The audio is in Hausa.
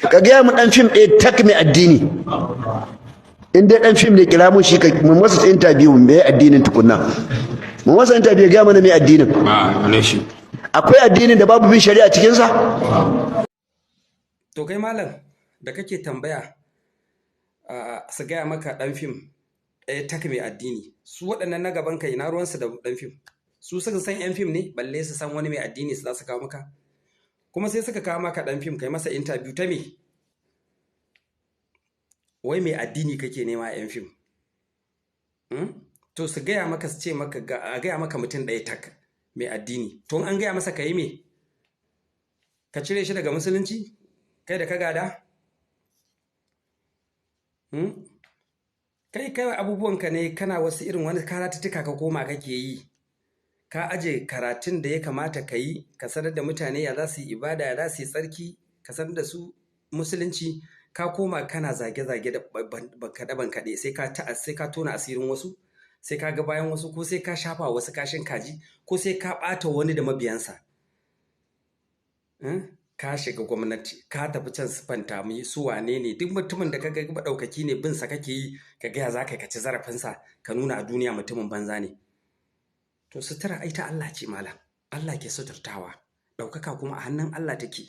Ka gaya mu dan fim ɗaya tak mai addini. In dai dan fim ne kira mun shi ka mun masa interview mai addinin tukunna. Mun masa interview ga mana mai addinin. Ne shi. Akwai addinin da babu bin shari'a cikin sa? To kai malam da kake tambaya su gaya maka dan fim ɗaya tak mai addini, su waɗannan na gaban kai na ruwansu da dan fim. Su suka san yan fim ne balle su san wani mai addini su za su kawo maka. Kuma sai suka kawo maka dan fim kai masa interview ta me? Wai mai addini kake nema a yan fim? To su gaya maka su ce maka a gaya maka mutum ɗaya tak mai addini. To an gaya masa ka yi me? Ka cire shi daga musulunci? Kai da ka gada? Kai abubuwanka ne kana wasu irin wani karatuttuka ka koma kake yi. Ka aje karatun da ya kamata ka yi, ka sanar da mutane ya za su yi ibada, ya za su yi tsarki, ka sanar da su musulunci, ka koma kana zage-zage da bankaɗe-bankaɗe sai ka tona asirin wasu, sai ka ga bayan wasu, ko sai ka shafa wasu kashin kaji, ko sai ka ɓata wani da mabiyansa. Ka shiga gwamnati, ka tafi can sifanta mu su wane ne, duk mutumin da ka ga maɗaukaki ne bin sa kake yi, ka gaya za ka ci zarafinsa, ka nuna a duniya mutumin banza ne. To sutura ai ta Allah ce malam, Allah ke suturtawa, ɗaukaka kuma a hannun Allah take.